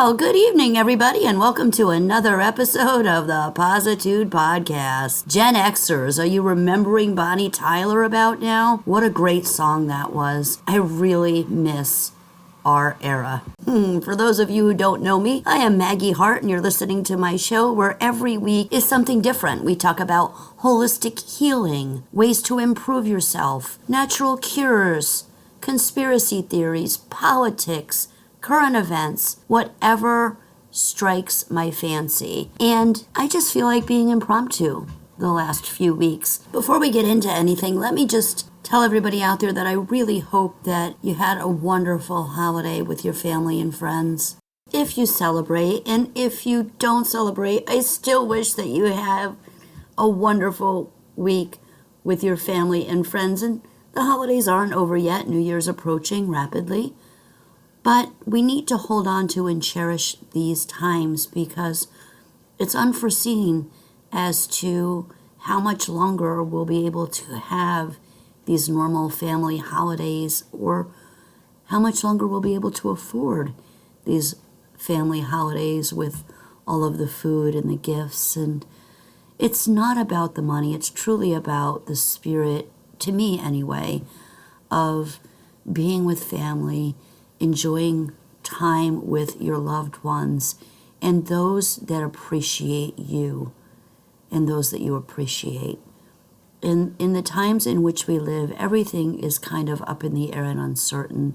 Well, good evening, everybody, and welcome to another episode of the Positude podcast. Gen Xers, are you remembering Bonnie Tyler about now? What a great song that was. I really miss our era. For those of you who don't know me, I am Maggie Hart, and you're listening to my show where every week is something different. We talk about holistic healing, ways to improve yourself, natural cures, conspiracy theories, politics, current events, whatever strikes my fancy. And I just feel like being impromptu the last few weeks. Before we get into anything, let me just tell everybody out there that I really hope that you had a wonderful holiday with your family and friends. If you celebrate, and if you don't celebrate, I still wish that you have a wonderful week with your family and friends. And the holidays aren't over yet. New Year's approaching rapidly. But we need to hold on to and cherish these times because it's unforeseen as to how much longer we'll be able to have these normal family holidays, or how much longer we'll be able to afford these family holidays with all of the food and the gifts. And it's not about the money. It's truly about the spirit, to me anyway, of being with family, enjoying time with your loved ones, and those that appreciate you and those that you appreciate. In the times in which we live, everything is kind of up in the air and uncertain.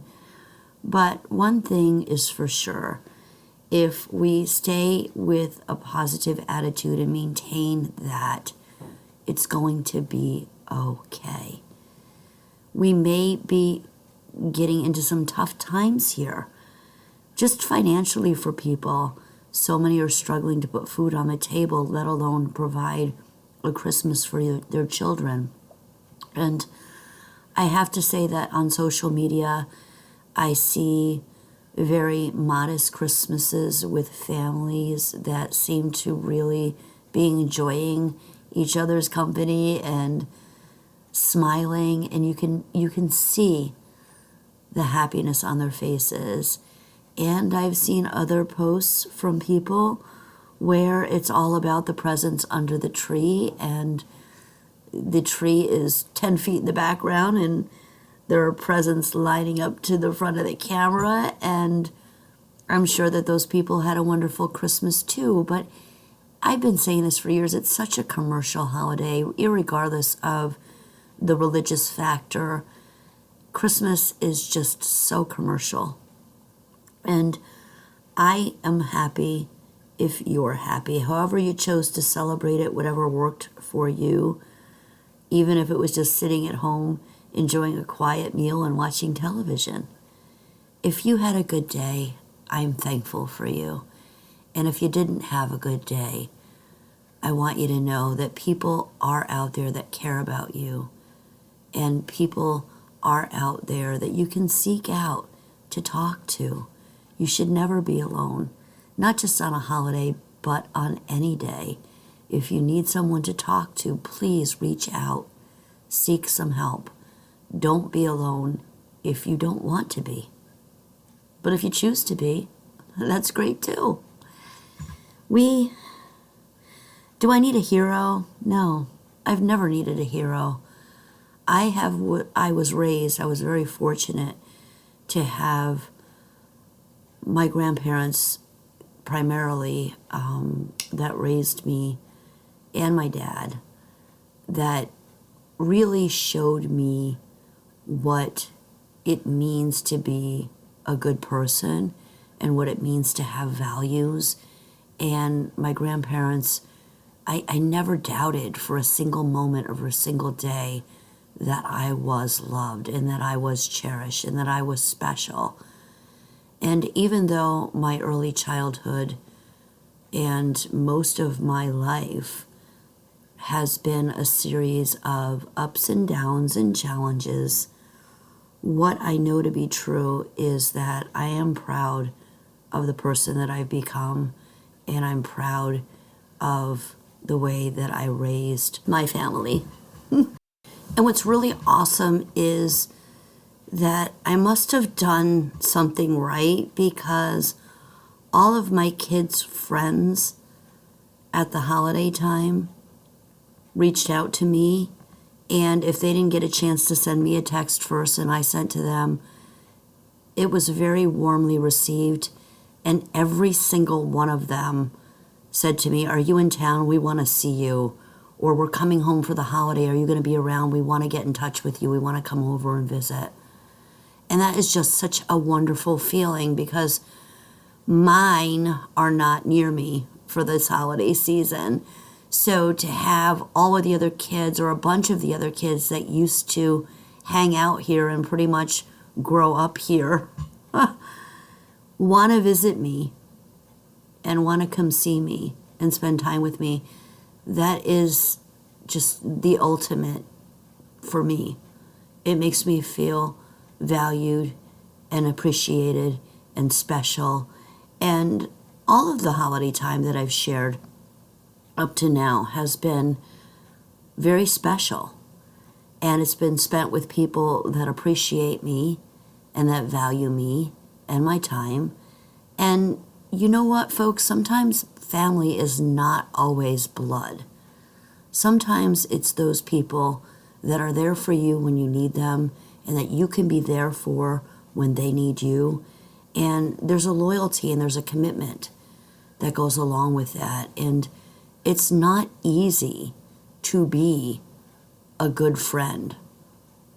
But one thing is for sure. If we stay with a positive attitude and maintain that, it's going to be okay. We may be getting into some tough times here, just financially for people. So many are struggling to put food on the table, let alone provide a Christmas for their children. And I have to say that on social media, I see very modest Christmases with families that seem to really be enjoying each other's company and smiling, and you can see the happiness on their faces. And I've seen other posts from people where it's all about the presents under the tree, and the tree is 10 feet in the background and there are presents lining up to the front of the camera, and I'm sure that those people had a wonderful Christmas too. But I've been saying this for years, it's such a commercial holiday, irregardless of the religious factor. Christmas is just so commercial. And I am happy if you're happy. However you chose to celebrate it, whatever worked for you, even if it was just sitting at home, enjoying a quiet meal and watching television. If you had a good day, I'm thankful for you. And if you didn't have a good day, I want you to know that people are out there that care about you. And people are out there that you can seek out to talk to. You should never be alone, not just on a holiday, but on any day. If you need someone to talk to, please reach out. Seek some help. Don't be alone if you don't want to be. But if you choose to be, that's great too. Do I need a hero? No, I've never needed a hero. I was very fortunate to have my grandparents primarily that raised me, and my dad, that really showed me what it means to be a good person and what it means to have values. And my grandparents, I never doubted for a single moment of a single day that I was loved and that I was cherished and that I was special. And even though my early childhood and most of my life has been a series of ups and downs and challenges, what I know to be true is that I am proud of the person that I've become, and I'm proud of the way that I raised my family. And what's really awesome is that I must have done something right, because all of my kids' friends at the holiday time reached out to me, and if they didn't get a chance to send me a text first and I sent to them, it was very warmly received, and every single one of them said to me, "Are you in town? We want to see you." Or, "We're coming home for the holiday. Are you going to be around? We want to get in touch with you. We want to come over and visit." And that is just such a wonderful feeling, because mine are not near me for this holiday season. So to have all of the other kids, or a bunch of the other kids that used to hang out here and pretty much grow up here, want to visit me and want to come see me and spend time with me, that is just the ultimate for me. It makes me feel valued and appreciated and special. And all of the holiday time that I've shared up to now has been very special. And it's been spent with people that appreciate me and that value me and my time. And you know what, folks? Sometimes family is not always blood. Sometimes it's those people that are there for you when you need them, and that you can be there for when they need you. And there's a loyalty and there's a commitment that goes along with that. And it's not easy to be a good friend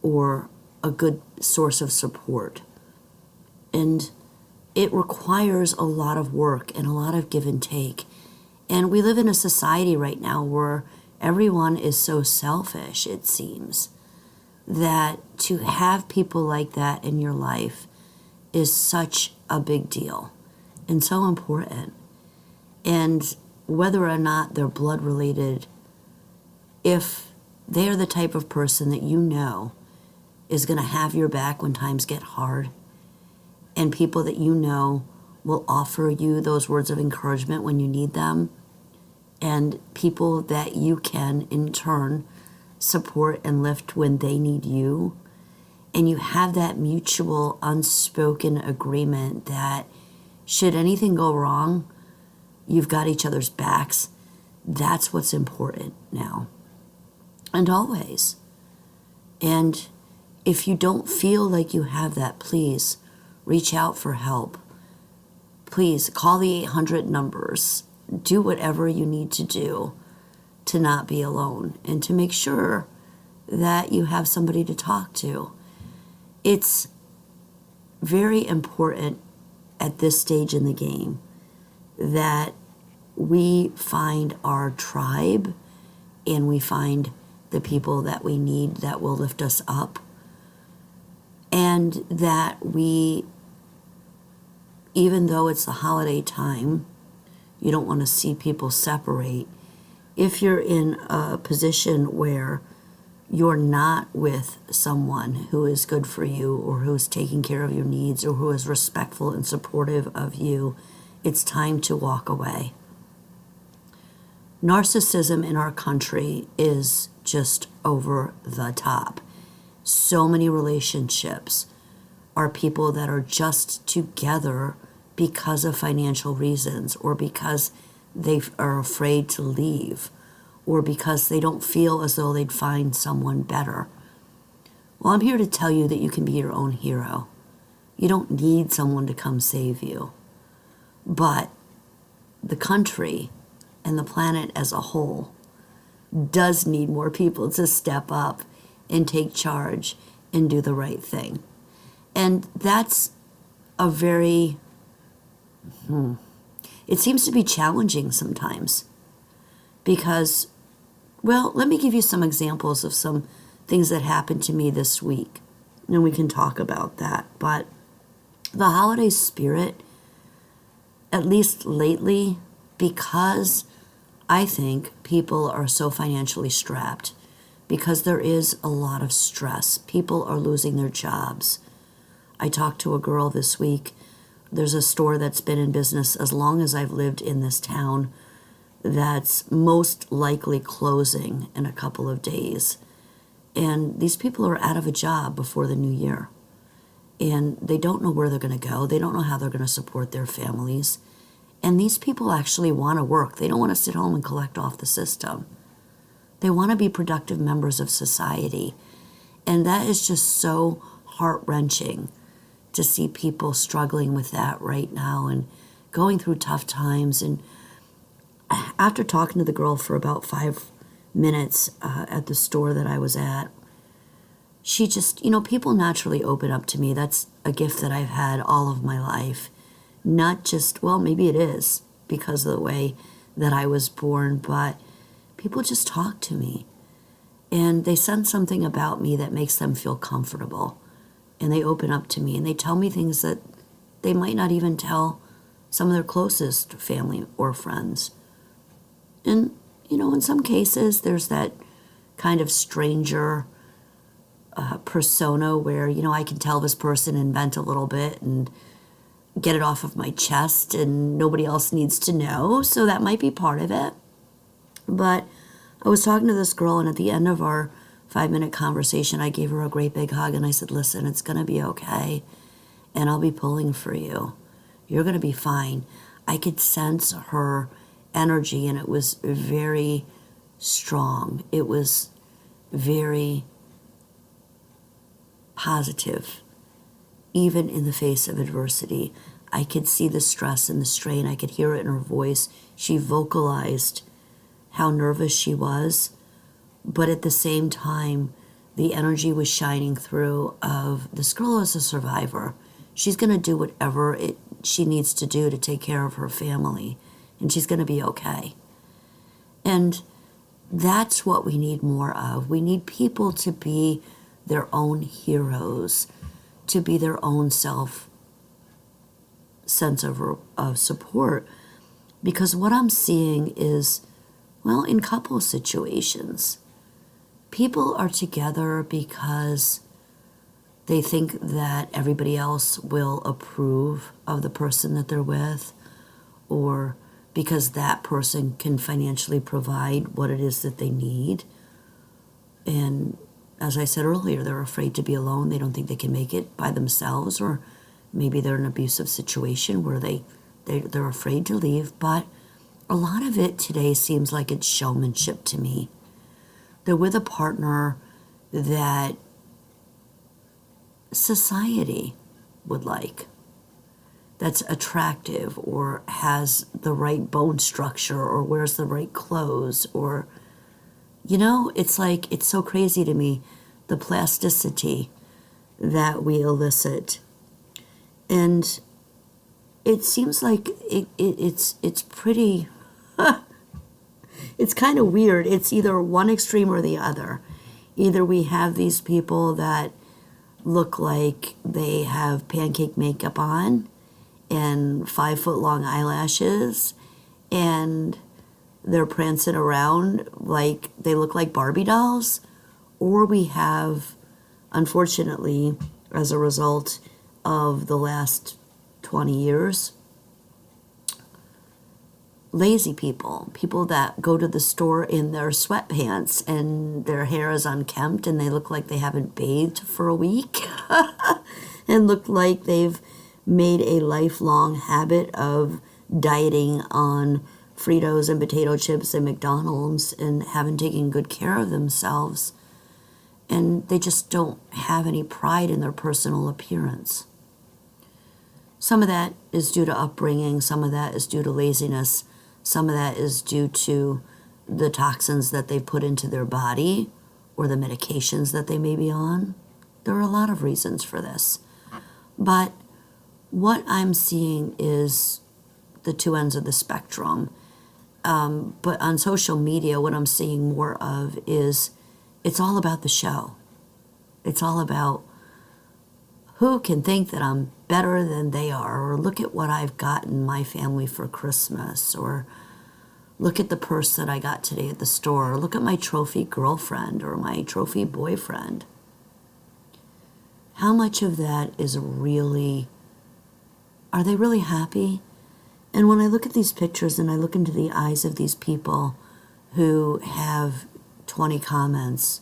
or a good source of support. And it requires a lot of work and a lot of give and take. And we live in a society right now where everyone is so selfish, it seems, that to have people like that in your life is such a big deal and so important. And whether or not they're blood related, if they are the type of person that you know is going to have your back when times get hard, and people that you know will offer you those words of encouragement when you need them, and people that you can in turn support and lift when they need you, and you have that mutual unspoken agreement that should anything go wrong, you've got each other's backs. That's what's important now and always. And if you don't feel like you have that, please reach out for help. Please call the 800 numbers. Do whatever you need to do to not be alone and to make sure that you have somebody to talk to. It's very important at this stage in the game that we find our tribe and we find the people that we need that will lift us up, and that we, even though it's the holiday time, you don't want to see people separate. If you're in a position where you're not with someone who is good for you, or who's taking care of your needs, or who is respectful and supportive of you, it's time to walk away. Narcissism in our country is just over the top. So many relationships are people that are just together because of financial reasons, or because they are afraid to leave, or because they don't feel as though they'd find someone better. Well, I'm here to tell you that you can be your own hero. You don't need someone to come save you. But the country and the planet as a whole does need more people to step up and take charge and do the right thing. And that's a very, it seems to be challenging sometimes, because, well, let me give you some examples of some things that happened to me this week, and we can talk about that. But the holiday spirit, at least lately, because I think people are so financially strapped, because there is a lot of stress. People are losing their jobs. I talked to a girl this week. There's a store that's been in business as long as I've lived in this town that's most likely closing in a couple of days. And these people are out of a job before the new year. And they don't know where they're going to go. They don't know how they're going to support their families. And these people actually want to work. They don't want to sit home and collect off the system. They want to be productive members of society. And that is just so heart-wrenching to see people struggling with that right now and going through tough times. And after talking to the girl for about 5 minutes at the store that I was at, she just, people naturally open up to me. That's a gift that I've had all of my life. Not just, well, maybe it is because of the way that I was born, but people just talk to me. And they sense something about me that makes them feel comfortable. And they open up to me and they tell me things that they might not even tell some of their closest family or friends. And, in some cases, there's that kind of stranger persona where, I can tell this person and vent a little bit and get it off of my chest and nobody else needs to know. So that might be part of it. But I was talking to this girl, and at the end of our 5-minute conversation, I gave her a great big hug and I said, listen, it's going to be okay. And I'll be pulling for you. You're going to be fine. I could sense her energy, and it was very strong. It was very positive. Even in the face of adversity, I could see the stress and the strain. I could hear it in her voice. She vocalized how nervous she was, but at the same time, the energy was shining through of this girl is a survivor. She's going to do whatever she needs to do to take care of her family, and she's going to be okay. And that's what we need more of. We need people to be their own heroes, to be their own sense of support. Because what I'm seeing is, well, in couple situations, people are together because they think that everybody else will approve of the person that they're with, or because that person can financially provide what it is that they need. And as I said earlier, they're afraid to be alone. They don't think they can make it by themselves, or maybe they're in an abusive situation where they're afraid to leave. But a lot of it today seems like it's showmanship to me. They're with a partner that society would like, that's attractive or has the right bone structure or wears the right clothes, or it's like, it's so crazy to me, the plasticity that we elicit. And it seems like it's pretty, it's kind of weird. It's either one extreme or the other. Either we have these people that look like they have pancake makeup on and 5-foot-long eyelashes, and they're prancing around like they look like Barbie dolls. Or we have, unfortunately, as a result of the last 20 years, lazy people that go to the store in their sweatpants and their hair is unkempt and they look like they haven't bathed for a week and look like they've made a lifelong habit of dieting on Fritos and potato chips and McDonald's and haven't taken good care of themselves. And they just don't have any pride in their personal appearance. Some of that is due to upbringing, some of that is due to laziness, some of that is due to the toxins that they put into their body or the medications that they may be on. There are a lot of reasons for this. But what I'm seeing is the two ends of the spectrum. But on social media, what I'm seeing more of is it's all about the show. It's all about who can think that I'm better than they are, or look at what I've gotten my family for Christmas, or look at the purse that I got today at the store, or look at my trophy girlfriend or my trophy boyfriend. How much of that is really, are they really happy? And when I look at these pictures and I look into the eyes of these people who have 20 comments,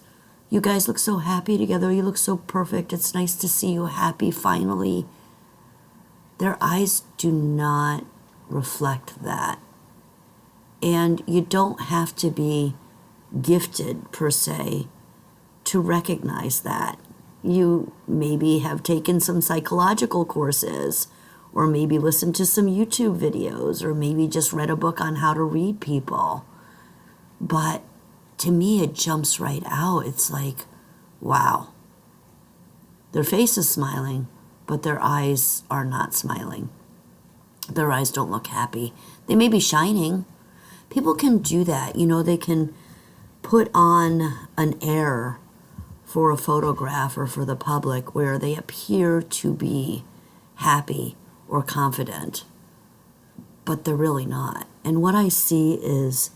you guys look so happy together, you look so perfect, it's nice to see you happy finally. Their eyes do not reflect that. And you don't have to be gifted, per se, to recognize that. You maybe have taken some psychological courses, or maybe listened to some YouTube videos, or maybe just read a book on how to read people. But to me, it jumps right out. It's like, wow. Their face is smiling, but their eyes are not smiling. Their eyes don't look happy. They may be shining. People can do that. They can put on an air for a photograph or for the public where they appear to be happy or confident, but they're really not. And what I see is,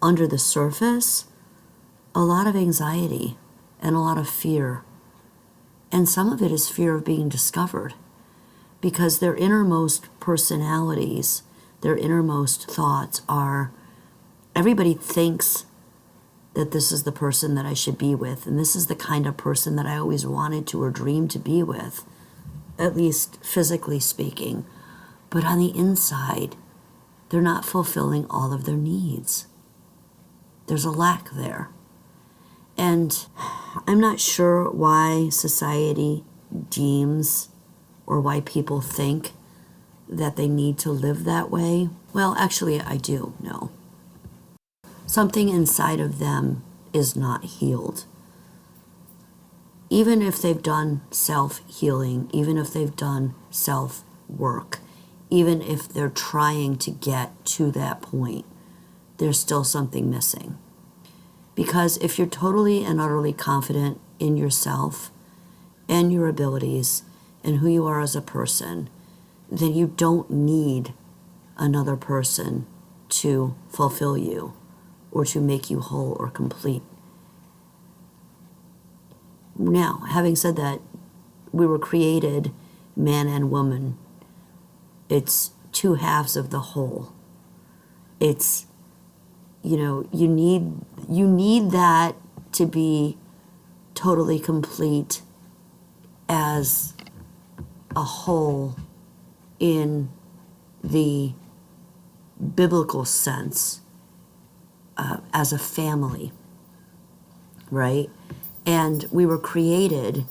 under the surface, a lot of anxiety and a lot of fear. And some of it is fear of being discovered, because their innermost personalities, their innermost thoughts are, everybody thinks that this is the person that I should be with, and this is the kind of person that I always wanted to or dreamed to be with, at least physically speaking. But on the inside, they're not fulfilling all of their needs. There's a lack there. And I'm not sure why society deems, or why people think that they need to live that way. Well, actually, I do know. Something inside of them is not healed. Even if they've done self-healing, even if they've done self-work, even if they're trying to get to that point, there's still something missing. Because if you're totally and utterly confident in yourself and your abilities and who you are as a person, then you don't need another person to fulfill you or to make you whole or complete. Now, having said that, we were created man and woman. It's two halves of the whole. It's, you need that to be totally complete as a whole in the biblical sense, as a family, right? And we were created,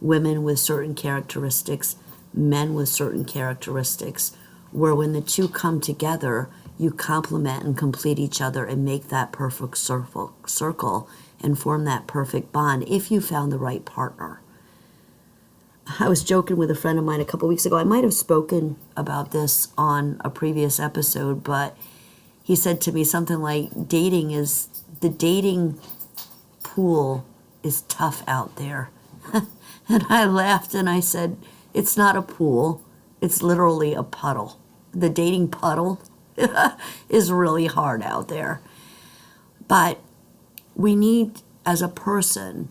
women with certain characteristics, men with certain characteristics, where when the two come together, you complement and complete each other and make that perfect circle and form that perfect bond if you found the right partner. I was joking with a friend of mine a couple weeks ago. I might have spoken about this on a previous episode, but he said to me something like, the dating pool is tough out there. And I laughed and I said, it's not a pool, it's literally a puddle. The dating puddle is really hard out there. But we need, as a person,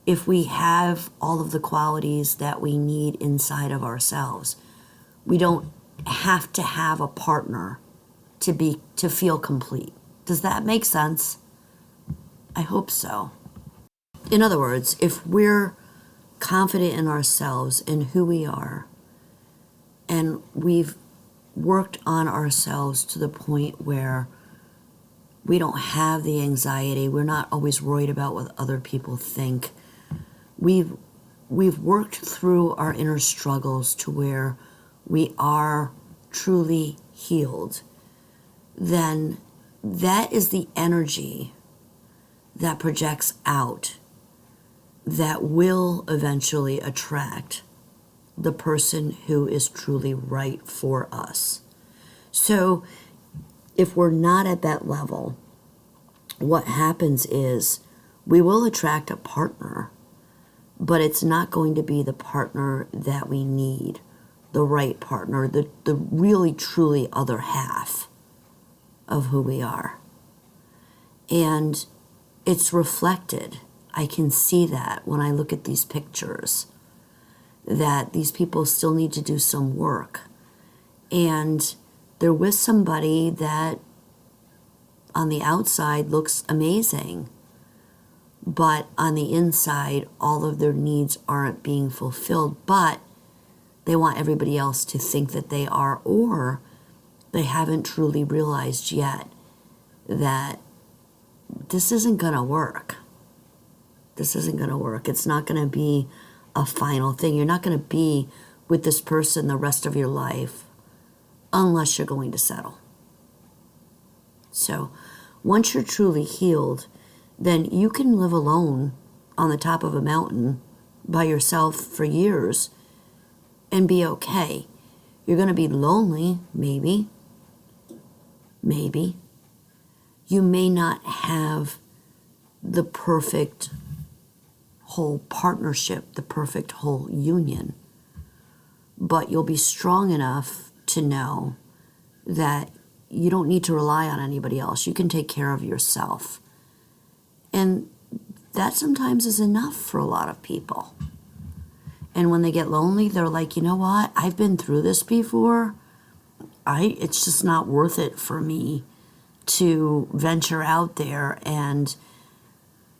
if we have all of the qualities that we need inside of ourselves, we don't have to have a partner to feel complete. Does that make sense? I hope so. In other words, if we're confident in ourselves and who we are, and we've worked on ourselves to the point where we don't have the anxiety, we're not always worried about what other people think, we've worked through our inner struggles to where we are truly healed, then that is the energy that projects out that will eventually attract the person who is truly right for us. So if we're not at that level, what happens is we will attract a partner, but it's not going to be the partner that we need, the right partner, the really truly other half of who we are. And it's reflected. I can see that when I look at these pictures, that these people still need to do some work. And they're with somebody that on the outside looks amazing, but on the inside, all of their needs aren't being fulfilled, but they want everybody else to think that they are, or they haven't truly realized yet that this isn't going to work. This isn't going to work. It's not going to be a final thing. You're not going to be with this person the rest of your life unless you're going to settle. So once you're truly healed, then you can live alone on the top of a mountain by yourself for years and be okay. You're going to be lonely, maybe. Maybe. You may not have the perfect whole partnership, the perfect whole union, but you'll be strong enough to know that you don't need to rely on anybody else. You can take care of yourself. And that sometimes is enough for a lot of people. And when they get lonely, they're like, you know what? I've been through this before. It's just not worth it for me to venture out there and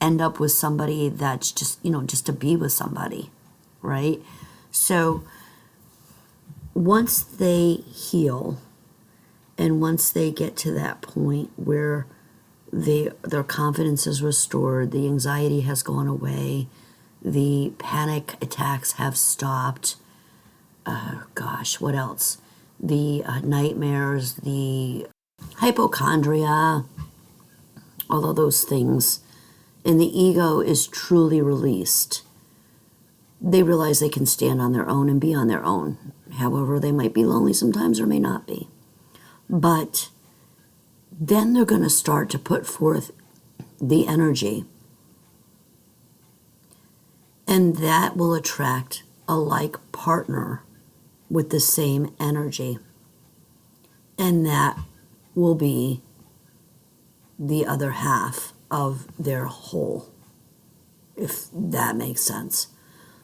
end up with somebody that's just to be with somebody, right? So once they heal and once they get to that point where their confidence is restored, the anxiety has gone away, the panic attacks have stopped, what else? The nightmares, the hypochondria, all of those things, and the ego is truly released. They realize they can stand on their own and be on their own. However, they might be lonely sometimes or may not be. But then they're going to start to put forth the energy. And that will attract a like partner with the same energy. And that will be the other half of their whole, if that makes sense.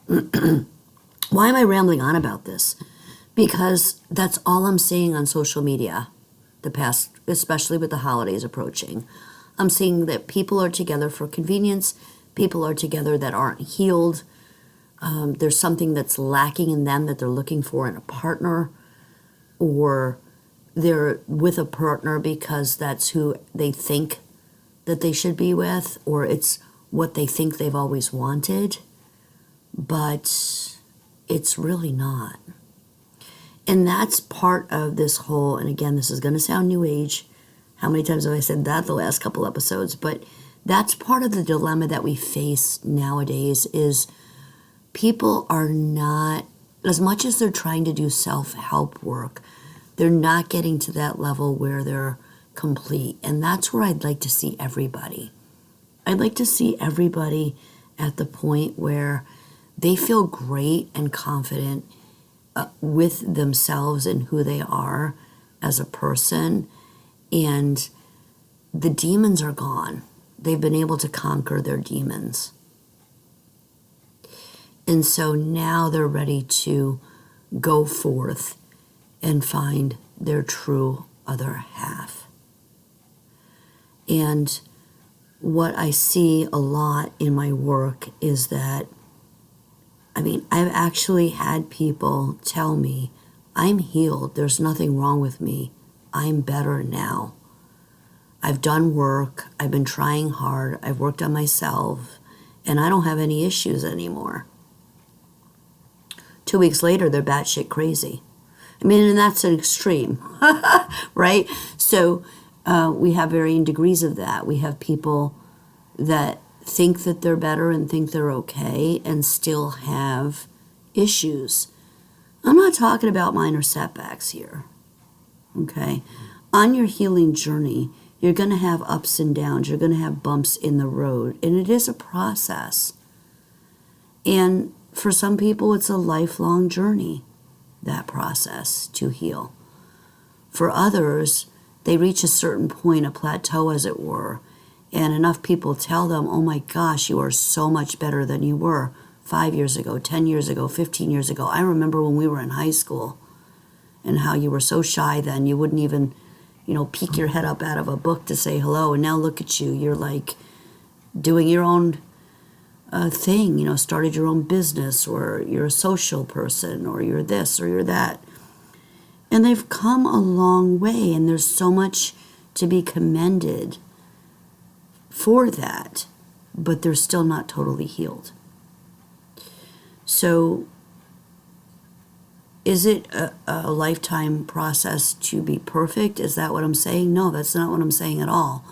Why am I rambling on about this? Because that's all I'm seeing on social media, the past, especially with the holidays approaching. I'm seeing that people are together for convenience. People are together that aren't healed. There's something that's lacking in them that they're looking for in a partner, or they're with a partner because that's who they think that they should be with, or it's what they think they've always wanted, but it's really not. And that's part of this whole, and again, this is going to sound new age. How many times have I said that the last couple episodes? But that's part of the dilemma that we face nowadays is people are not, as much as they're trying to do self-help work, they're not getting to that level where they're complete. And that's where I'd like to see everybody. I'd like to see everybody at the point where they feel great and confident with themselves and who they are as a person, and the demons are gone. They've been able to conquer their demons. And so now they're ready to go forth and find their true other half. And what I see a lot in my work is that, I've actually had people tell me, I'm healed, there's nothing wrong with me, I'm better now. I've done work, I've been trying hard, I've worked on myself, and I don't have any issues anymore. 2 weeks later, they're batshit crazy. And that's an extreme, right? So we have varying degrees of that. We have people that think that they're better and think they're okay and still have issues. I'm not talking about minor setbacks here, okay? On your healing journey, you're going to have ups and downs. You're going to have bumps in the road, and it is a process. And for some people, it's a lifelong journey, that process to heal. For others, they reach a certain point, a plateau as it were, and enough people tell them, oh my gosh, you are so much better than you were 5 years ago, 10 years ago, 15 years ago. I remember when we were in high school and how you were so shy then, you wouldn't even, peek your head up out of a book to say hello, and now look at you, you're like doing your own thing, started your own business, or you're a social person, or you're this, or you're that. And they've come a long way, and there's so much to be commended for that, but they're still not totally healed. So is it a lifetime process to be perfect? Is that what I'm saying? No, that's not what I'm saying at all.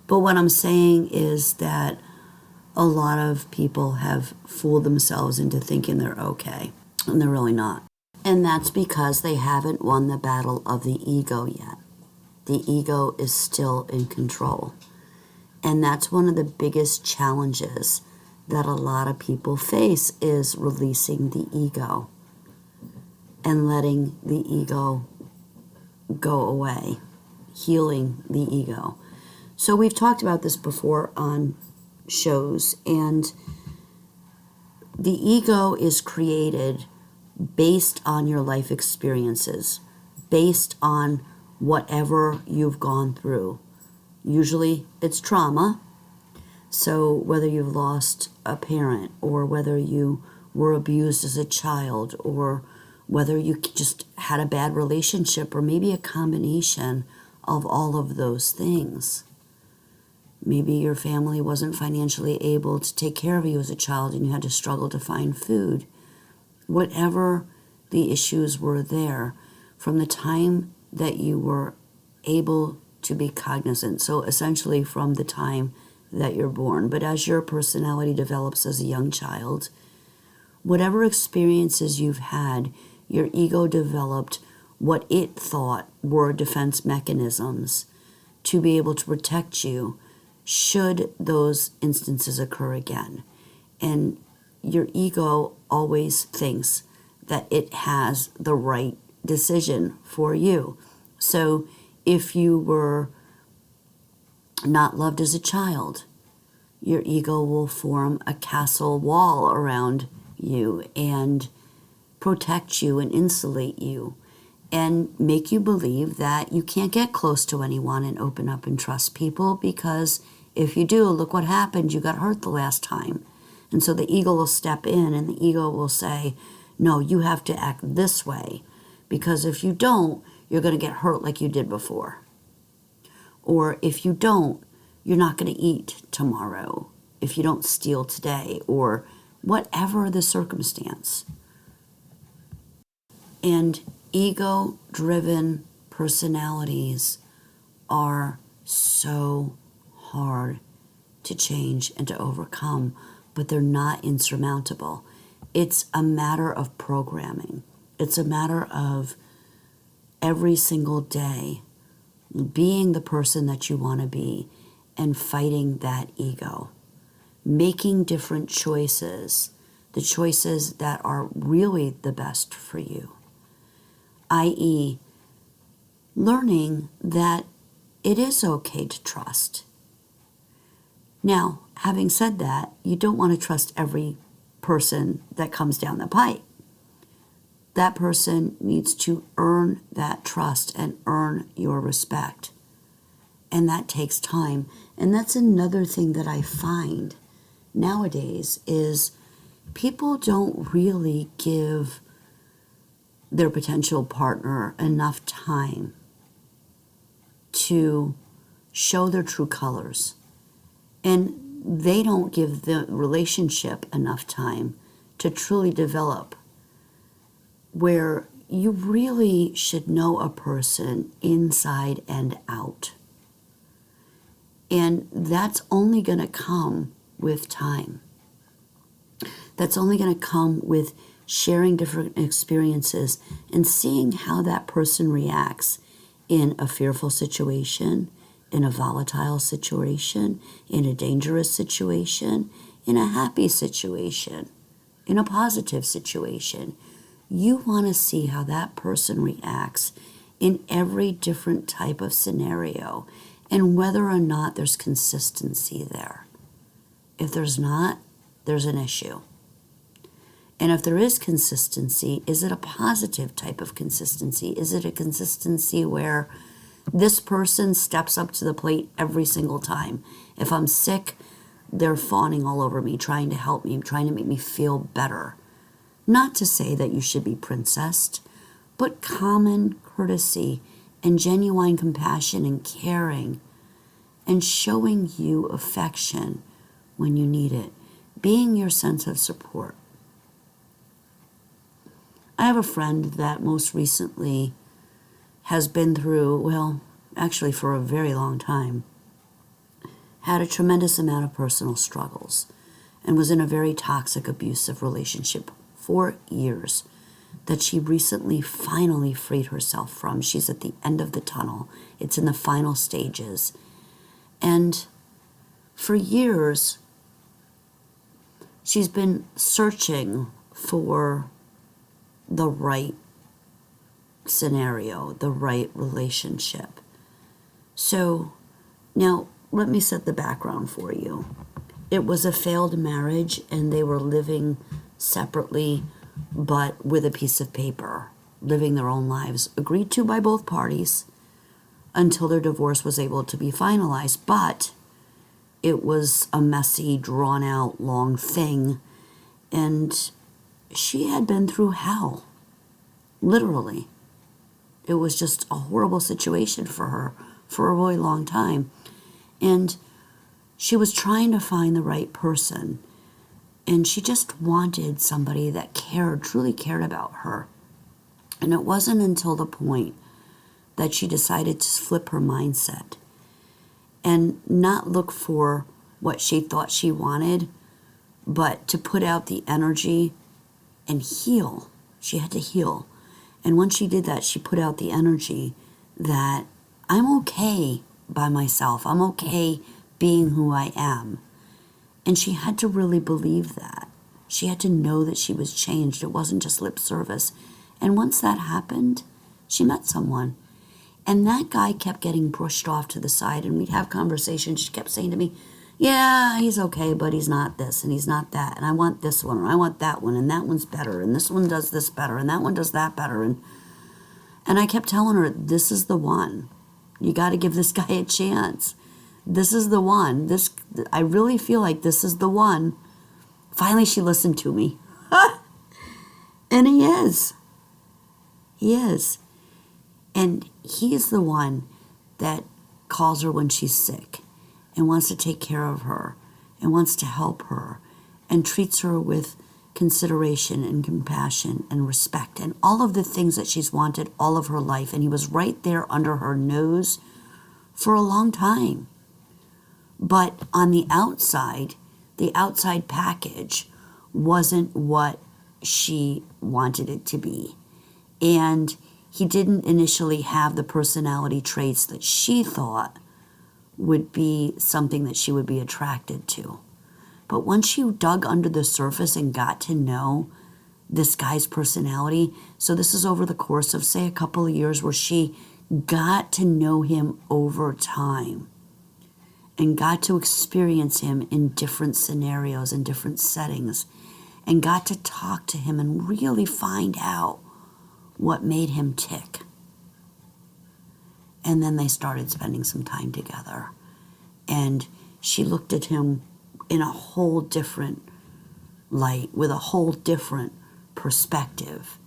But what I'm saying is that a lot of people have fooled themselves into thinking they're okay, and they're really not. And that's because they haven't won the battle of the ego yet. The ego is still in control. And that's one of the biggest challenges that a lot of people face, is releasing the ego and letting the ego go away, healing the ego. So we've talked about this before on shows, and the ego is created based on your life experiences, based on whatever you've gone through. Usually it's trauma. So whether you've lost a parent, or whether you were abused as a child, or whether you just had a bad relationship, or maybe a combination of all of those things. Maybe your family wasn't financially able to take care of you as a child, and you had to struggle to find food. Whatever the issues were there, from the time that you were able to be cognizant, so essentially from the time that you're born. But as your personality develops as a young child, whatever experiences you've had, your ego developed what it thought were defense mechanisms to be able to protect you should those instances occur again. And your ego always thinks that it has the right decision for you. So if you were not loved as a child, your ego will form a castle wall around you and protect you and insulate you and make you believe that you can't get close to anyone and open up and trust people, because if you do, look what happened, you got hurt the last time. And so the ego will step in, and the ego will say, no, you have to act this way, because if you don't, you're going to get hurt like you did before. Or if you don't, you're not going to eat tomorrow. If you don't steal today, or whatever the circumstance. And ego-driven personalities are so hard to change and to overcome, but they're not insurmountable. It's a matter of programming. It's a matter of every single day being the person that you want to be and fighting that ego, making different choices, the choices that are really the best for you, i.e., learning that it is okay to trust. Now, having said that, you don't want to trust every person that comes down the pipe. That person needs to earn that trust and earn your respect. And that takes time. And that's another thing that I find nowadays is people don't really give their potential partner enough time to show their true colors. And they don't give the relationship enough time to truly develop, where you really should know a person inside and out. And that's only going to come with time. That's only going to come with sharing different experiences and seeing how that person reacts in a fearful situation, in a volatile situation, in a dangerous situation, in a happy situation, in a positive situation. You want to see how that person reacts in every different type of scenario and whether or not there's consistency there. If there's not, there's an issue. And if there is consistency, is it a positive type of consistency? Is it a consistency where this person steps up to the plate every single time? If I'm sick, they're fawning all over me, trying to help me, trying to make me feel better. Not to say that you should be princessed, but common courtesy and genuine compassion and caring and showing you affection when you need it, being your sense of support. I have a friend that most recently has been through, well, actually for a very long time, had a tremendous amount of personal struggles and was in a very toxic, abusive relationship for years that she recently finally freed herself from. She's at the end of the tunnel. It's in the final stages. And for years, she's been searching for the right scenario, the right relationship. So now let me set the background for you. It was a failed marriage and they were living separately but with a piece of paper, living their own lives, agreed to by both parties until their divorce was able to be finalized. But it was a messy, drawn out, long thing. And she had been through hell, literally. It was just a horrible situation for her for a really long time. And she was trying to find the right person. And she just wanted somebody that cared, truly cared about her. And it wasn't until the point that she decided to flip her mindset and not look for what she thought she wanted, but to put out the energy and heal. She had to heal. And once she did that, she put out the energy that I'm okay by myself. I'm okay being who I am. And she had to really believe that. She had to know that she was changed. It wasn't just lip service. And once that happened, she met someone. And that guy kept getting pushed off to the side. And we'd have conversations. She kept saying to me, yeah, he's okay, but he's not this and he's not that. And I want this one, or I want that one, and that one's better. And this one does this better, and that one does that better. And I kept telling her, this is the one. You got to give this guy a chance. This is the one. I really feel like this is the one. Finally, she listened to me. And he is. He is. And he's the one that calls her when she's sick and wants to take care of her and wants to help her and treats her with consideration and compassion and respect and all of the things that she's wanted all of her life. And he was right there under her nose for a long time. But on the outside package wasn't what she wanted it to be. And he didn't initially have the personality traits that she thought would be something that she would be attracted to. But once she dug under the surface and got to know this guy's personality, so this is over the course of, say, a couple of years where she got to know him over time and got to experience him in different scenarios and different settings and got to talk to him and really find out what made him tick. And then they started spending some time together. And she looked at him in a whole different light, with a whole different perspective.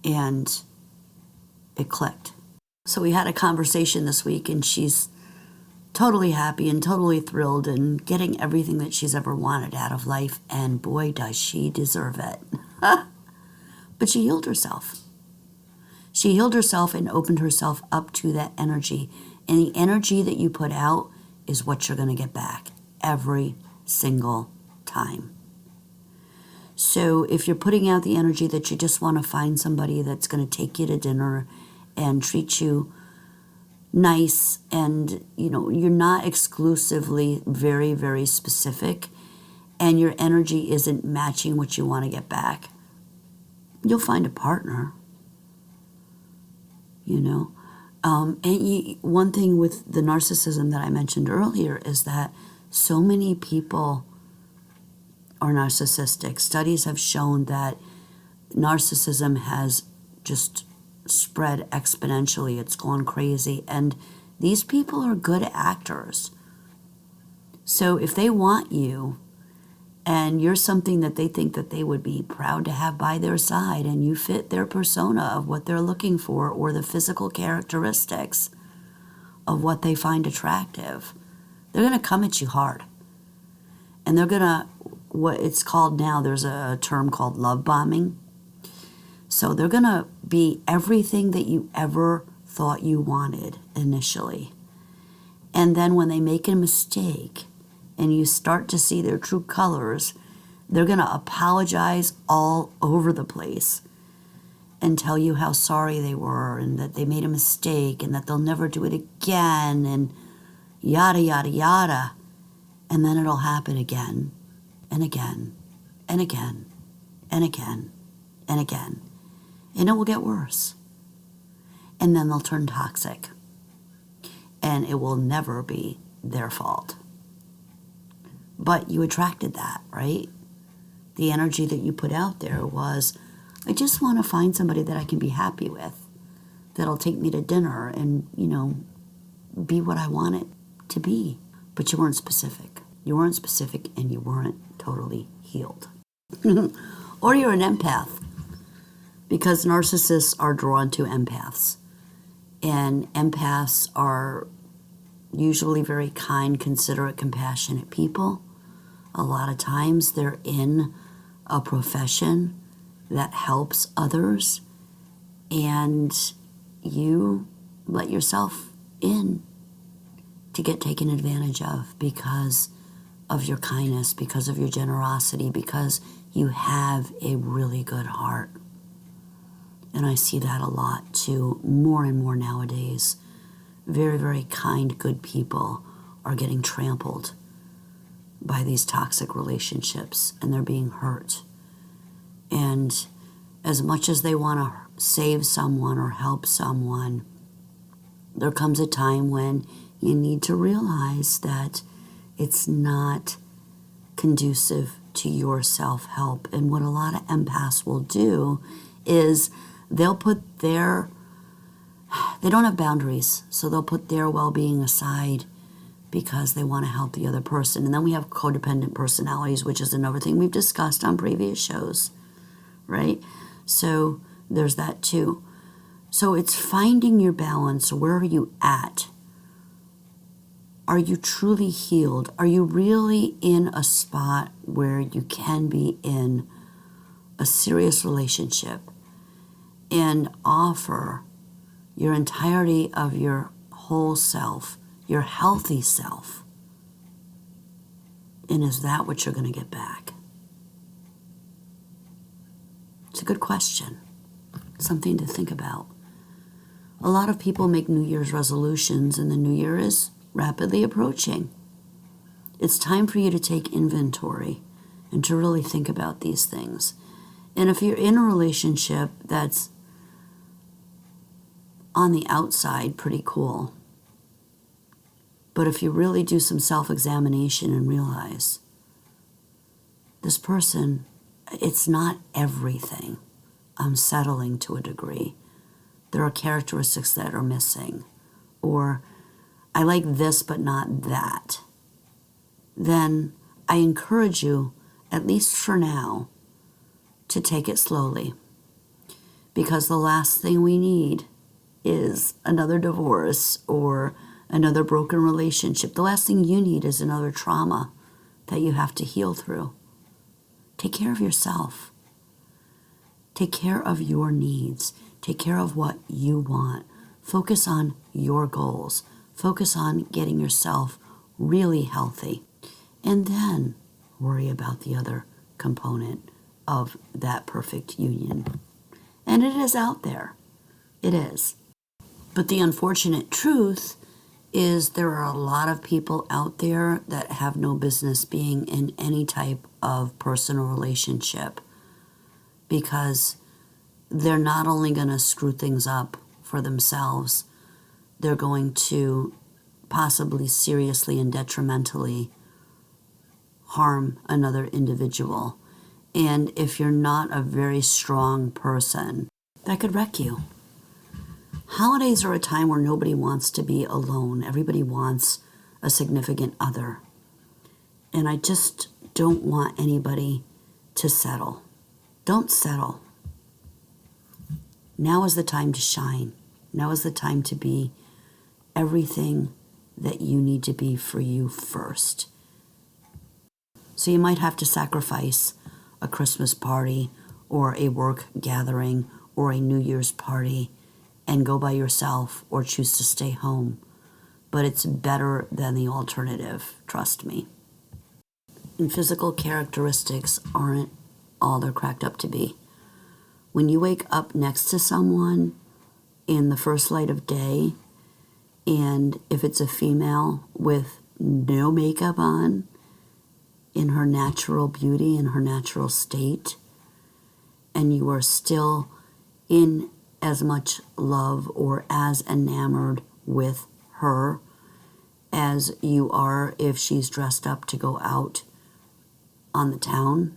And it clicked. So we had a conversation this week, and she's totally happy and totally thrilled and getting everything that she's ever wanted out of life. And boy, does she deserve it. But she healed herself. She healed herself and opened herself up to that energy. And the energy that you put out is what you're going to get back every single time. So if you're putting out the energy that you just want to find somebody that's going to take you to dinner and treat you nice, and you're not exclusively very, very specific, and your energy isn't matching what you want to get back, you'll find a partner. One thing with the narcissism that I mentioned earlier is that so many people are narcissistic. Studies have shown that narcissism has just spread exponentially. It's gone crazy. And these people are good actors. So if they want you And you're something that they think that they would be proud to have by their side, and you fit their persona of what they're looking for or the physical characteristics of what they find attractive. They're going to come at you hard. And they're going to, what it's called now, there's a term called love bombing. So they're going to be everything that you ever thought you wanted initially. And then when they make a mistake and you start to see their true colors, they're going to apologize all over the place and tell you how sorry they were and that they made a mistake and that they'll never do it again and yada, yada, yada. And then it'll happen again and again and again and again and again. And it will get worse. And then they'll turn toxic. And it will never be their fault. But you attracted that, right? The energy that you put out there was, I just want to find somebody that I can be happy with, that'll take me to dinner and, be what I want it to be. But you weren't specific. You weren't specific and you weren't totally healed. Or you're an empath, because narcissists are drawn to empaths. And empaths are usually very kind, considerate, compassionate people. A lot of times they're in a profession that helps others, and you let yourself in to get taken advantage of because of your kindness, because of your generosity, because you have a really good heart. And I see that a lot too, more and more nowadays. Very, very kind, good people are getting trampled by these toxic relationships, and they're being hurt. And as much as they want to save someone or help someone, there comes a time when you need to realize that it's not conducive to your self-help. And what a lot of empaths will do is they'll put they don't have boundaries, so they'll put their well-being aside because they want to help the other person. And then we have codependent personalities, which is another thing we've discussed on previous shows, right? So there's that too. So it's finding your balance. Where are you at? Are you truly healed? Are you really in a spot where you can be in a serious relationship and offer your entirety of your whole self, your healthy self? And is that what you're going to get back? It's a good question. Something to think about. A lot of people make New Year's resolutions, and the New Year is rapidly approaching. It's time for you to take inventory and to really think about these things. And if you're in a relationship that's on the outside pretty cool, but if you really do some self-examination and realize this person, it's not everything. I'm settling to a degree. There are characteristics that are missing, or I like this but not that, then I encourage you, at least for now, to take it slowly. Because the last thing we need is another divorce or another broken relationship. The last thing you need is another trauma that you have to heal through. Take care of yourself. Take care of your needs. Take care of what you want. Focus on your goals. Focus on getting yourself really healthy. And then worry about the other component of that perfect union. And it is out there. It is. But the unfortunate truth is there are a lot of people out there that have no business being in any type of personal relationship, because they're not only going to screw things up for themselves, they're going to possibly seriously and detrimentally harm another individual. And if you're not a very strong person, that could wreck you. Holidays are a time where nobody wants to be alone. Everybody wants a significant other. And I just don't want anybody to settle. Don't settle. Now is the time to shine. Now is the time to be everything that you need to be for you first. So you might have to sacrifice a Christmas party or a work gathering or a New Year's party and go by yourself or choose to stay home. But it's better than the alternative, trust me. And physical characteristics aren't all they're cracked up to be. When you wake up next to someone in the first light of day, and if it's a female with no makeup on, in her natural beauty, in her natural state, and you are still in as much love or as enamored with her as you are if she's dressed up to go out on the town,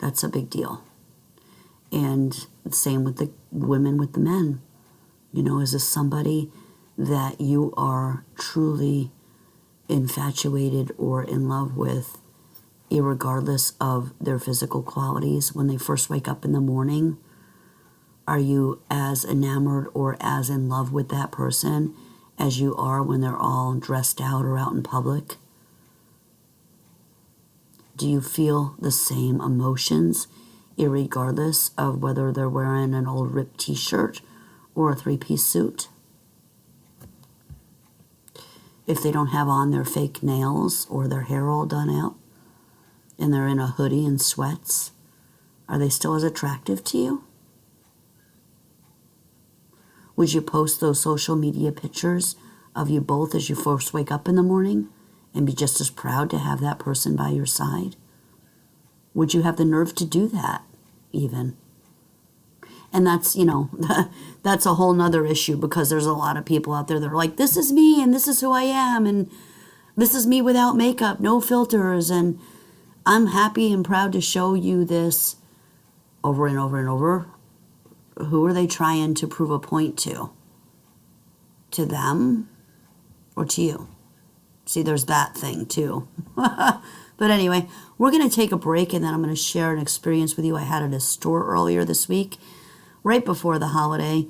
that's a big deal. And same with the women with the men. You know, is this somebody that you are truly infatuated or in love with, irregardless of their physical qualities? When they first wake up in the morning, are you as enamored or as in love with that person as you are when they're all dressed out or out in public? Do you feel the same emotions, irregardless of whether they're wearing an old ripped t-shirt or a three-piece suit? If they don't have on their fake nails or their hair all done out and they're in a hoodie and sweats, are they still as attractive to you? Would you post those social media pictures of you both as you first wake up in the morning and be just as proud to have that person by your side? Would you have the nerve to do that even? And that's, you know, that's a whole nother issue, because there's a lot of people out there that are like, this is me and this is who I am and this is me without makeup, no filters, and I'm happy and proud to show you this over and over and over. Who are they trying to prove a point to? To them or to you? See, there's that thing too. But anyway, we're going to take a break and then I'm going to share an experience with you I had at a store earlier this week, right before the holiday,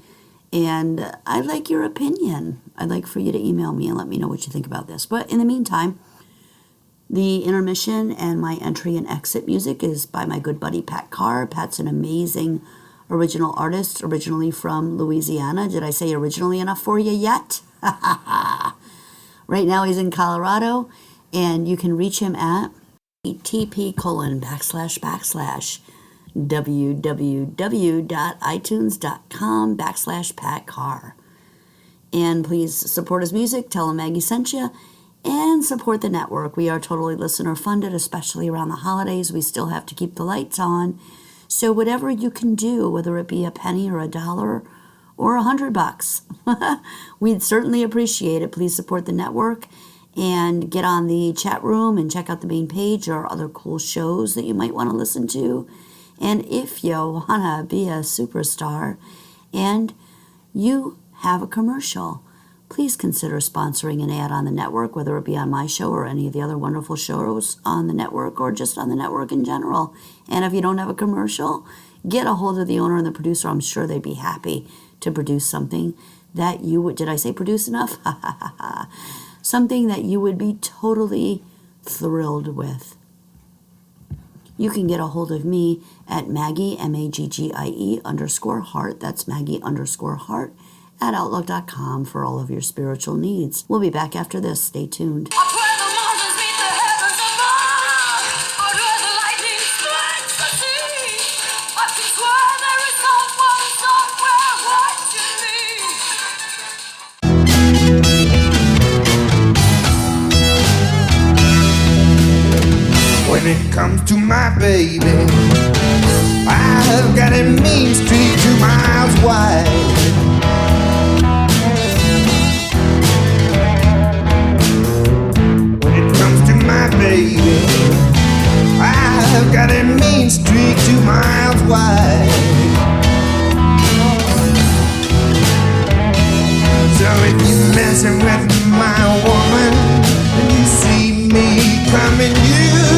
and I'd like your opinion. I'd like for you to email me and let me know what you think about this. But in the meantime, the intermission and my entry and exit music is by my good buddy Pat Carr. Pat's an amazing original artist, originally from Louisiana. Did I say originally enough for you yet? Right now he's in Colorado, and you can reach him at www.itunes.com/Pat Carr. And please support his music, tell him Maggie sent you, and support the network. We are totally listener funded, especially around the holidays. We still have to keep the lights on. So whatever you can do, whether it be a penny or $1 or $100, we'd certainly appreciate it. Please support the network and get on the chat room and check out the main page or other cool shows that you might want to listen to. And if you want to be a superstar and you have a commercial, please consider sponsoring an ad on the network, whether it be on my show or any of the other wonderful shows on the network or just on the network in general. And if you don't have a commercial, get a hold of the owner and the producer. I'm sure they'd be happy to produce something that you would, did I say produce enough? Something that you would be totally thrilled with. You can get a hold of me at Maggie, MAGGIE_heart. That's Maggie_heart at Outlook.com for all of your spiritual needs. We'll be back after this. Stay tuned. When it comes to my baby, I've got a mean streak 2 miles wide. When it comes to my baby, I've got a mean streak 2 miles wide. So if you're messing with my woman and you see me coming, you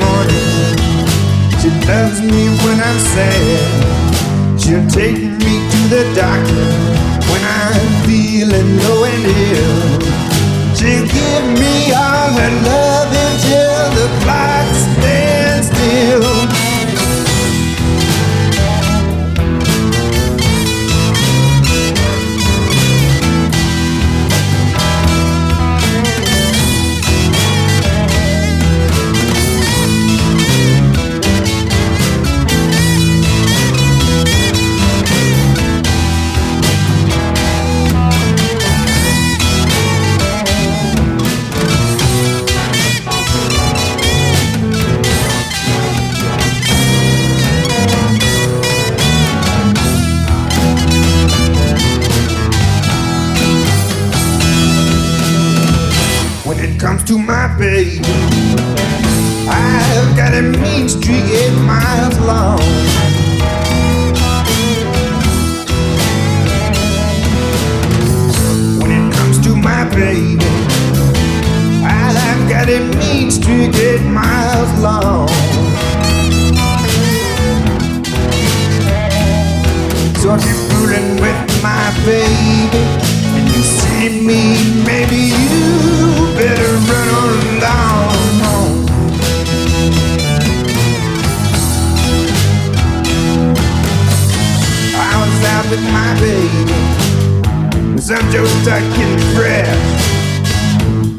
morning. She loves me when I'm sad. She'll take me to the doctor when I'm feeling low and ill. She'll give me all her love until the clock stands still. When it comes to my baby, I've got a mean streak 8 miles long. When it comes to my baby, I've got a mean streak 8 miles long. So if you're fooling with my baby and you see me, maybe you better run on along. I was out with my baby, with some Joe stuck in the grass.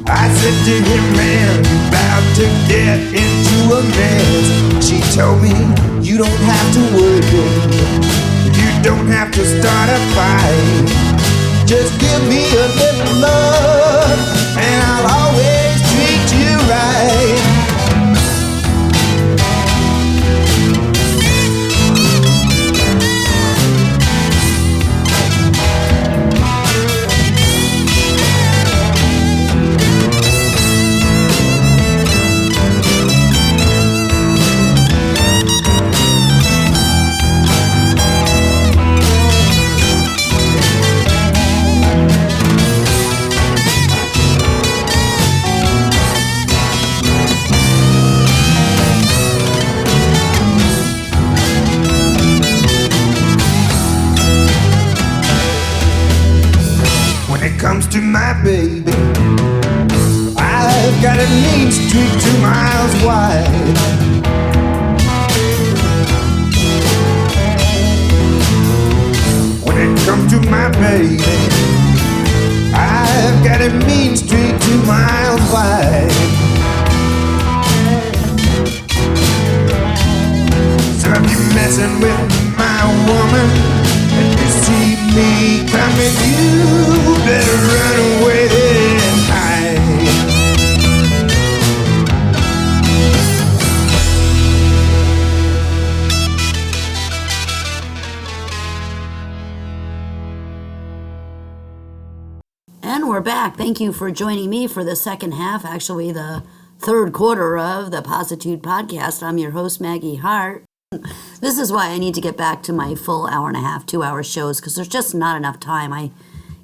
I said to him, man, you about to get into a mess. She told me, you don't have to worry, you don't have to start a fight. Just give me a little love, and I'll always treat you right. Comes to my baby, I've got a mean streak 2 miles wide. When it comes to my baby, I've got a mean streak 2 miles wide. So if you're messing with my woman and you see me coming, you better run away and hide. And we're back. Thank you for joining me for the second half, actually the third quarter of the Positude podcast. I'm your host, Maggie Hart. This is why I need to get back to my full hour and a half, 2-hour shows, because there's just not enough time. I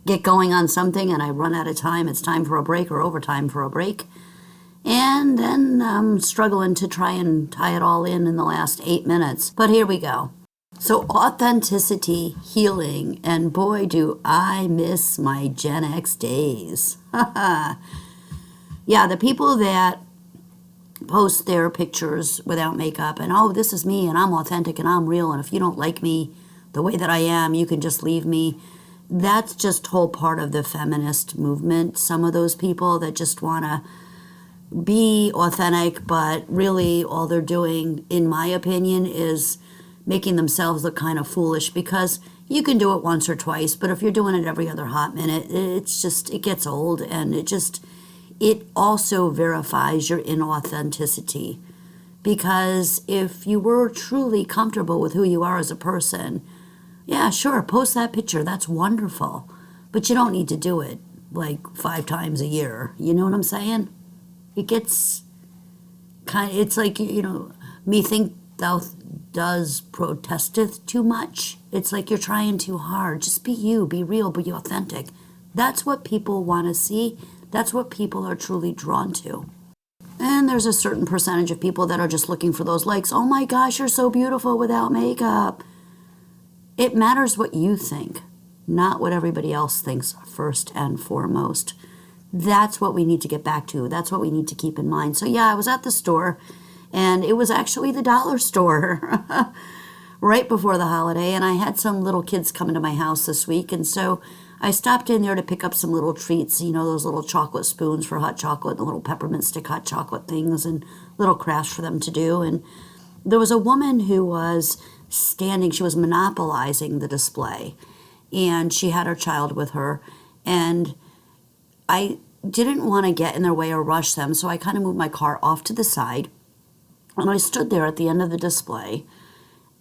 get going on something and I run out of time. It's time for a break or overtime for a break. And then I'm struggling to try and tie it all in the last 8 minutes. But here we go. So authenticity, healing, and boy, do I miss my Gen X days. Yeah, the people that post their pictures without makeup and, oh, this is me and I'm authentic and I'm real, and if you don't like me the way that I am, you can just leave me. That's just whole part of the feminist movement. Some of those people that just want to be authentic, but really all they're doing, in my opinion, is making themselves look kind of foolish, because you can do it once or twice, but if you're doing it every other hot minute, it gets old, and it also verifies your inauthenticity. Because if you were truly comfortable with who you are as a person, yeah, sure, post that picture, that's wonderful, but you don't need to do it like 5 times a year. You know what I'm saying? It gets it's like, methink thou does protesteth too much. It's like you're trying too hard. Just be you, be real, be authentic. That's what people want to see. That's what people are truly drawn to. And there's a certain percentage of people that are just looking for those likes. Oh my gosh, you're so beautiful without makeup. It matters what you think, not what everybody else thinks first and foremost. That's what we need to get back to. That's what we need to keep in mind. So yeah, I was at the store, and it was actually the dollar store right before the holiday, and I had some little kids coming to my house this week, and so I stopped in there to pick up some little treats, those little chocolate spoons for hot chocolate, the little peppermint stick hot chocolate things, and little crafts for them to do. And there was a woman who was standing, she was monopolizing the display, and she had her child with her, and I didn't want to get in their way or rush them, so I kind of moved my car off to the side, and I stood there at the end of the display,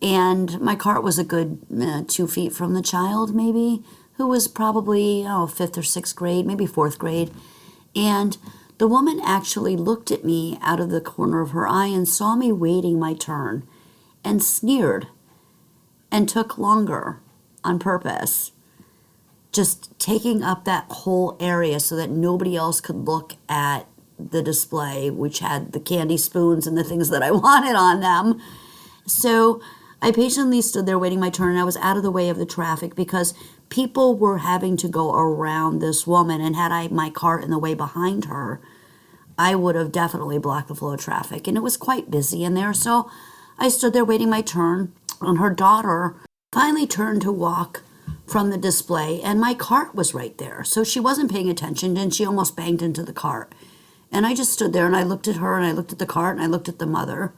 and my cart was a good 2 feet from the child, maybe, who was probably, 5th or 6th grade, maybe 4th grade, and the woman actually looked at me out of the corner of her eye and saw me waiting my turn and sneered and took longer on purpose, just taking up that whole area so that nobody else could look at the display, which had the candy spoons and the things that I wanted on them. So I patiently stood there waiting my turn, and I was out of the way of the traffic because people were having to go around this woman, and had I my cart in the way behind her, I would have definitely blocked the flow of traffic, and it was quite busy in there. So I stood there waiting my turn, and her daughter finally turned to walk from the display, and my cart was right there. So she wasn't paying attention, and she almost banged into the cart. And I just stood there, and I looked at her, and I looked at the cart, and I looked at the mother.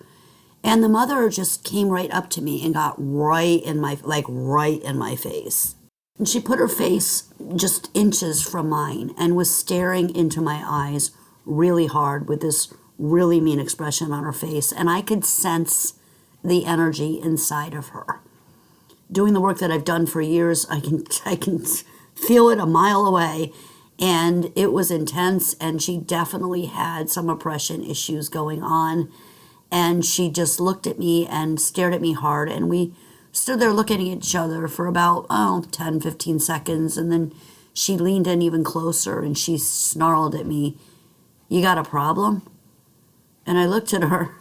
And the mother just came right up to me and got right in my face. And she put her face just inches from mine and was staring into my eyes really hard with this really mean expression on her face. And I could sense the energy inside of her. Doing the work that I've done for years, I can feel it a mile away. And it was intense, and she definitely had some oppression issues going on. And she just looked at me and stared at me hard, and we stood there looking at each other for about 10, 15 seconds, and then she leaned in even closer and she snarled at me, "You got a problem?" And I looked at her.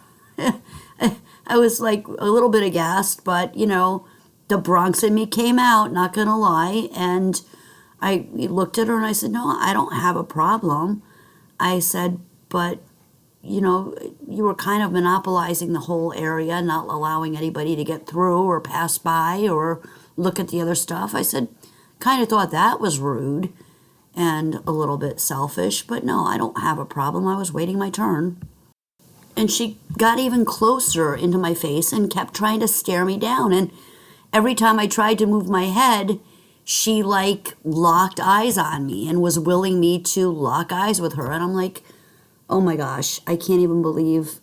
I was like a little bit aghast, but the Bronx in me came out, not gonna lie. And I looked at her and I said, "No, I don't have a problem." I said, "But you were kind of monopolizing the whole area, not allowing anybody to get through or pass by or look at the other stuff." I said, "Kind of thought that was rude and a little bit selfish, but no, I don't have a problem. I was waiting my turn." And she got even closer into my face and kept trying to stare me down. And every time I tried to move my head, she locked eyes on me and was willing me to lock eyes with her. And I'm like, oh my gosh, I can't even believe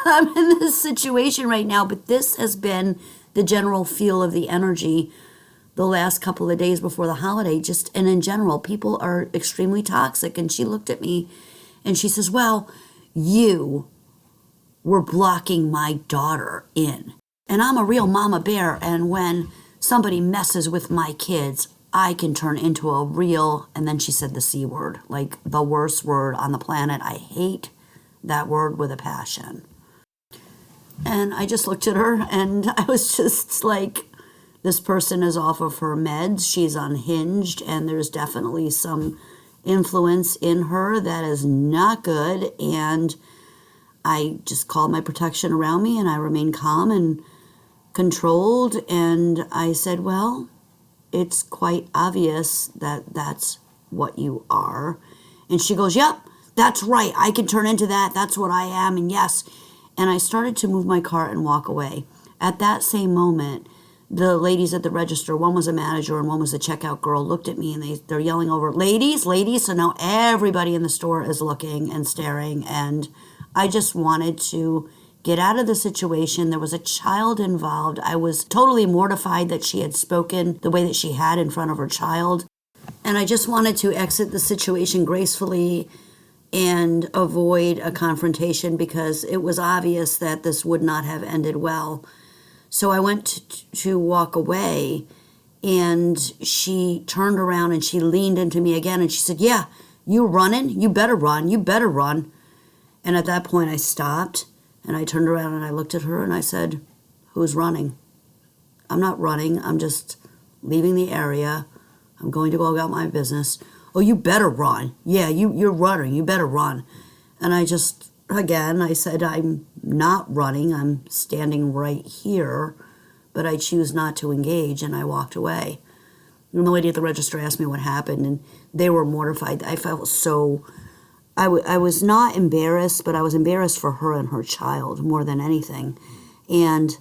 I'm in this situation right now. But this has been the general feel of the energy the last couple of days before the holiday. And in general, people are extremely toxic. And she looked at me and she says, "Well, you were blocking my daughter in. And I'm a real mama bear. And when somebody messes with my kids, I can turn into a real," and then she said the C word, like the worst word on the planet. I hate that word with a passion. And I just looked at her and I was just like, this person is off of her meds. She's unhinged, and there's definitely some influence in her that is not good. And I just called my protection around me, and I remained calm and controlled. And I said, "Well, it's quite obvious that that's what you are." And she goes, "Yep, that's right. I can turn into that. That's what I am. And yes." And I started to move my cart and walk away. At that same moment, the ladies at the register, one was a manager and one was the checkout girl, looked at me, and they're yelling over, "Ladies, ladies." So now everybody in the store is looking and staring. And I just wanted to get out of the situation. There was a child involved. I was totally mortified that she had spoken the way that she had in front of her child. And I just wanted to exit the situation gracefully and avoid a confrontation because it was obvious that this would not have ended well. So I went to walk away, and she turned around and she leaned into me again and she said, "Yeah, you running? You better run. You better run." And at that point I stopped and I turned around and I looked at her and I said, "Who's running?" "I'm not running. I'm just leaving the area. I'm going to go about my business." "Oh, you better run. Yeah, you're running. You better run." And I just, again, I said, "I'm not running. I'm standing right here, but I choose not to engage," and I walked away. And the lady at the register asked me what happened, and they were mortified. I felt so, I was not embarrassed, but I was embarrassed for her and her child more than anything. And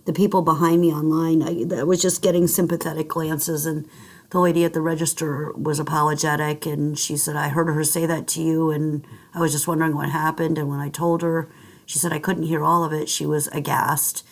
the people behind me online, I was just getting sympathetic glances, and the lady at the register was apologetic, and she said, "I heard her say that to you, and I was just wondering what happened." And when I told her, she said I couldn't hear all of it. She was aghast,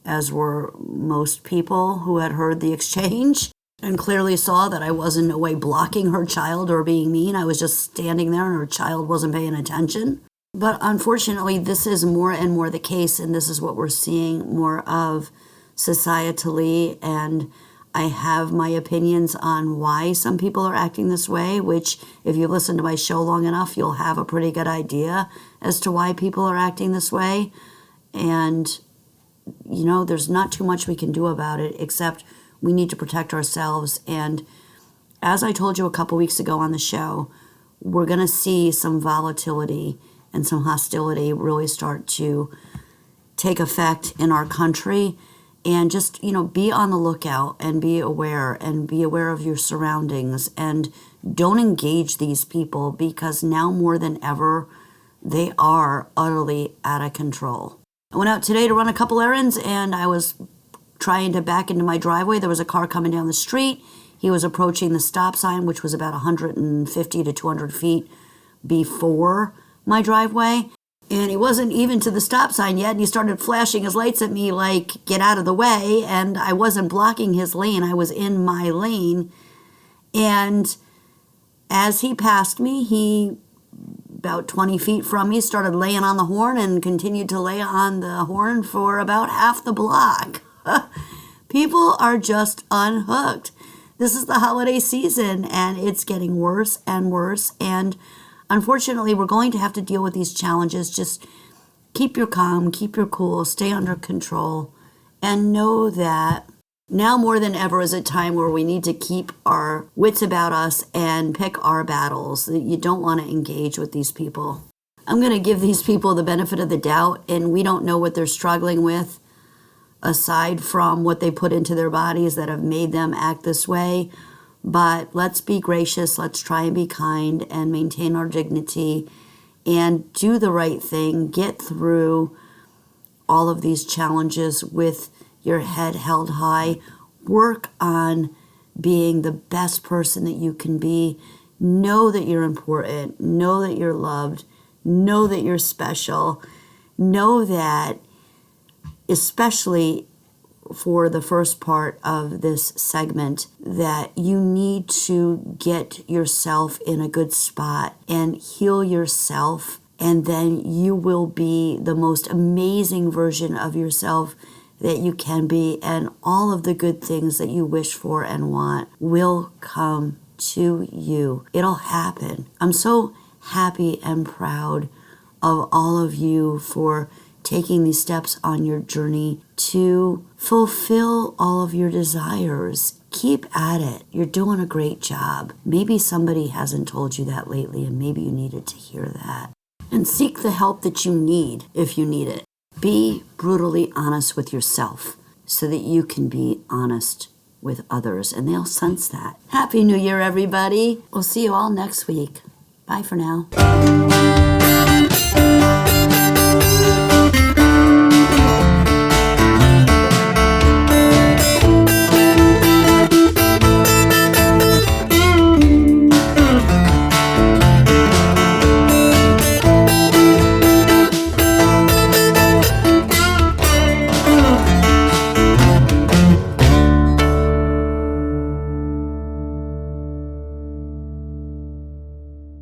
as were most people who had heard the exchange, and clearly saw that I wasn't in no way blocking her child or being mean. I was just standing there, and her child wasn't paying attention. But unfortunately, this is more and more the case, and this is what we're seeing more of societally. And I have my opinions on why some people are acting this way, which if you listen to my show long enough, you'll have a pretty good idea as to why people are acting this way. And, there's not too much we can do about it, except we need to protect ourselves. And as I told you a couple weeks ago on the show, we're going to see some volatility and some hostility really start to take effect in our country. And just, be on the lookout and be aware of your surroundings, and don't engage these people, because now more than ever, they are utterly out of control. I went out today to run a couple errands, and I was trying to back into my driveway. There was a car coming down the street. He was approaching the stop sign, which was about 150 to 200 feet before my driveway. And he wasn't even to the stop sign yet, and he started flashing his lights at me like, "Get out of the way." And I wasn't blocking his lane. I was in my lane. And as he passed me, he, about 20 feet from me, started laying on the horn and continued to lay on the horn for about half the block. People are just unhooked. This is the holiday season, and it's getting worse and worse. And unfortunately, we're going to have to deal with these challenges. Just keep your calm, keep your cool, stay under control, and know that now more than ever is a time where we need to keep our wits about us and pick our battles. You don't want to engage with these people. I'm going to give these people the benefit of the doubt, and we don't know what they're struggling with aside from what they put into their bodies that have made them act this way. But let's be gracious, let's try and be kind and maintain our dignity and do the right thing. Get through all of these challenges with your head held high. Work on being the best person that you can be. Know that you're important. Know that you're loved. Know that you're special. Know that, especially for the first part of this segment, that you need to get yourself in a good spot and heal yourself, and then you will be the most amazing version of yourself that you can be, and all of the good things that you wish for and want will come to you. It'll happen. I'm so happy and proud of all of you for taking these steps on your journey to fulfill all of your desires. Keep at it. You're doing a great job. Maybe somebody hasn't told you that lately, and maybe you needed to hear that. And seek the help that you need if you need it. Be brutally honest with yourself so that you can be honest with others, and they'll sense that. Happy New Year, everybody. We'll see you all next week. Bye for now.